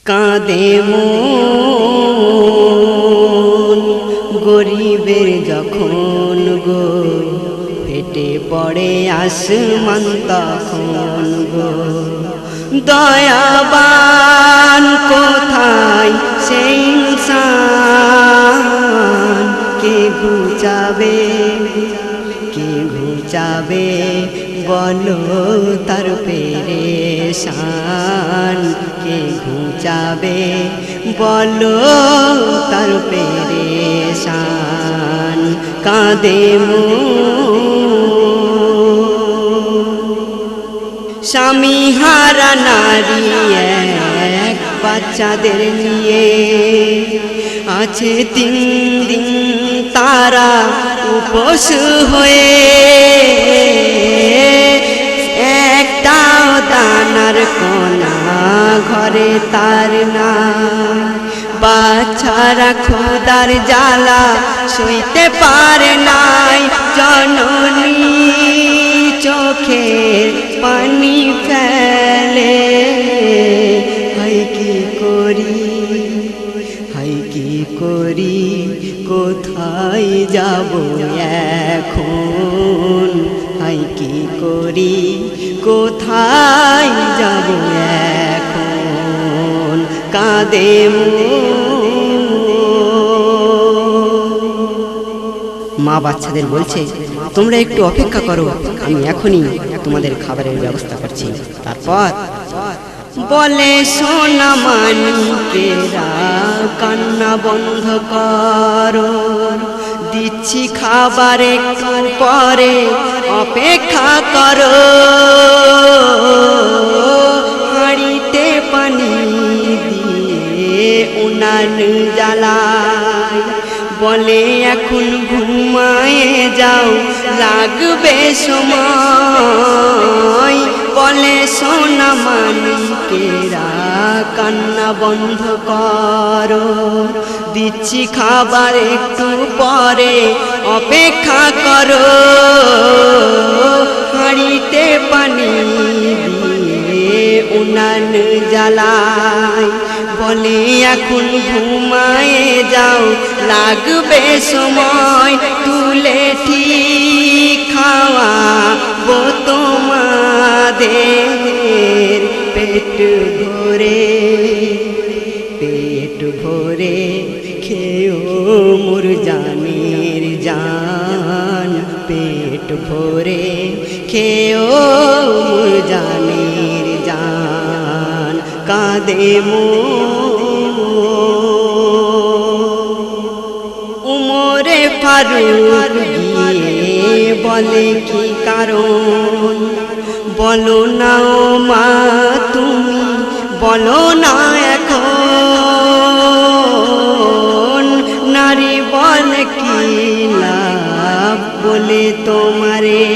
কাঁদে মন গরিবের যখন গো ফেটে পড়ে আসমান তখন গো দয়াবান কোথায় সেই ইনসান কে ঘুচাবে বলো তার পেরেশান কে ঘুচাবে বলো তার পেরেশান কাঁদে স্বামী হারা নারী এক বাচ্চাদের নিয়ে আছে 3 দিন তারা উপোস হয়ে একটাও দানার কোনা ঘরে তার না বাচ্চারা খোদার জ্বালা সইতে পারে নাই জননী চোখের পানি ফেলে হাই কি করি কোথায় যাব এখন হাই কি করি কোথায় যাব এখন কাঁদে মা বাচ্চাদের বলছে তোমরা একটু অপেক্ষা করো আমি এখনই তোমাদের খাবারের ব্যবস্থা করছি তারপর বলে সোনা মানিকেরা কান্না বন্ধ করো দিচ্ছি খাবার একটু পরে অপেক্ষা করো হাঁড়িতে পানি দিয়ে উনান জ্বালায় বলে এখন ঘুমায়ে যাও লাগবে সময় বলে সোনা মানিকেরা কান্না বন্ধ করো দিচ্ছি খাবার একটু পরে অপেক্ষা করো হাঁড়িতে পানি দিয়ে উনান জ্বালায় বলে এখন ঘুমায়ে যাও লাগবে সময় তুলে ঠিক খাওয়াবো তোমাদের পেট ভরে খেও মোর জানের জান পেট ভরে খেও মোর জানের জান কাঁদে উমরে ফারুক গিয়ে বলে কি কারণ বলো না ও মা তুমি বলো না এখন নারী বলে কি লাভ বলে তোমারে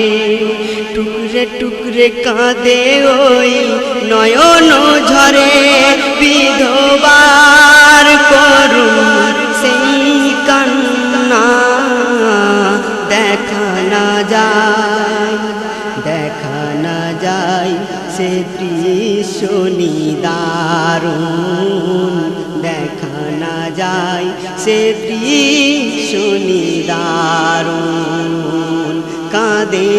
টুকরে টুকরে কাঁদে ওই নয়ন ঝরে বিধবার করুন সেই কান্না দেখা না যায় সে দৃশ্য নিদারুণ দেখা না যায় সে দৃশ্য নিদারুণ কাঁদে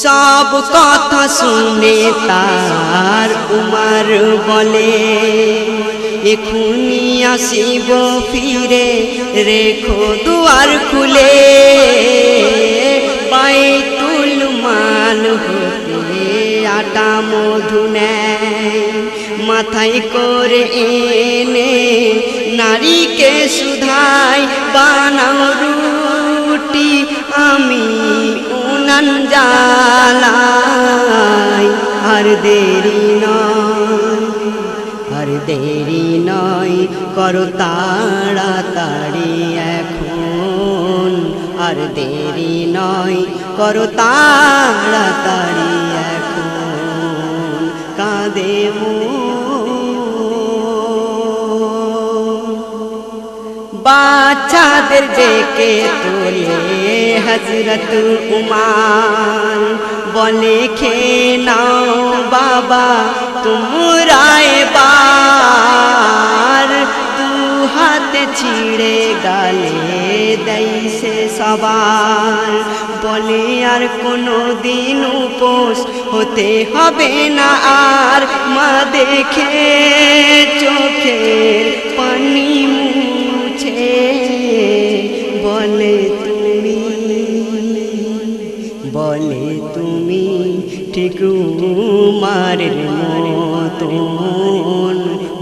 সব কথা শুনে তার উমর বলে এখুনি আসিব ফিরে রেখো দুয়ার খুলে বাইতুল মাল হতে আটা মধু নেয় মাথায় করে এনে নারীকে সুধায় বানাও রুটি আমি উনান জ্বালাই আর দেরি নয় করো তাড়াতাড়ি এখন আর দেরি নয় করো তাড়াতাড়ি এখন কাঁদে বাচ্চাদের ডেকে তোলে হযরত উমার বলে খেয়ে নাও বাবা তোমরা এবার, দু হাতে ছিঁড়ে গালে দেয় সে সবার। বলে আর কোনো দিন উপোস হতে হবে না আর, মা দেখে চোখের পানি মুছে বলে তুমি ঠিক উমারের মতন,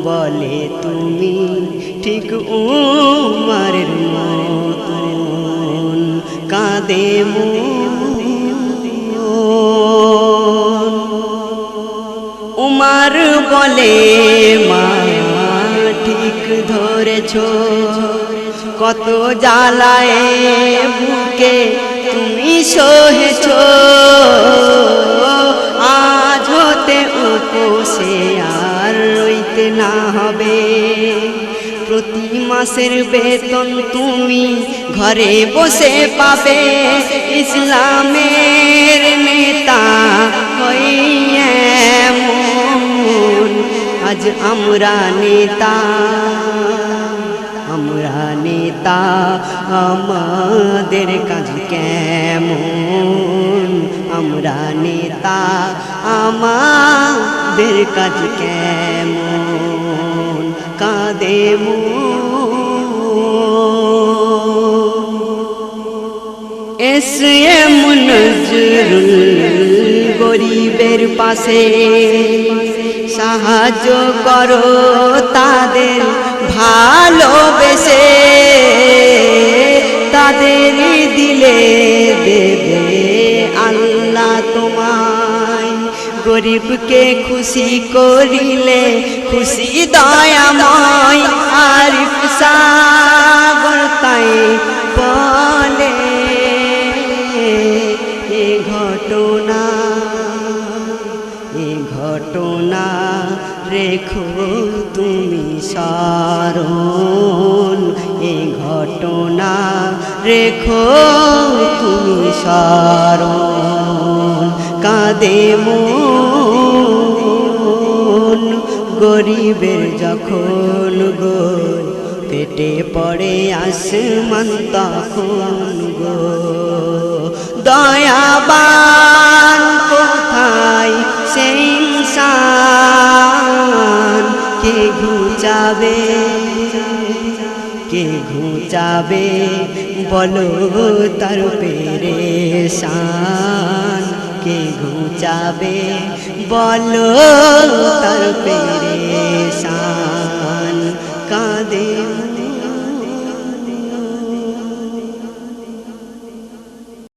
বলে তুমি ঠিক উমারের মতন। কাঁদে উমার বলে মা ঠিক ধরেছ, কত জ্বালায় বুকে তুমি সহেছ, আজ হতে উপোসে আর রইতে না হবে। প্রতি মাসের বেতন তুমি ঘরে বসে পাবে, ইসলামের নেতা হইয়া এমন আজ আমরা নেতা, আমাদের কাজ কেমন, আমরা নেতা আমাদের কাজ কেমন। কাঁদে এসএম নজরুল গরিবের পাশে, সাহায্য করো তাদের ভালোবেসে, তাদের দিলে দেবে আল্লাহ তোমায়। গরিবকে খুশি করিলে খুশি দয়াময়, আরিফ সাগর তাই বলে এ ঘটনা রেখো তুমি স্মরণ, এ ঘটনা রেখো তুমি স্মরণ। কাঁদে মন গরিবের যখন গো, পেটে পড়ে আসমান তখন গো, দয়াবান কোথায় সেই ইনসান, কে ঘুচাবে বলো তার পেরেশান, কে ঘুচাবে বলো তার পেরেশান। কাঁদে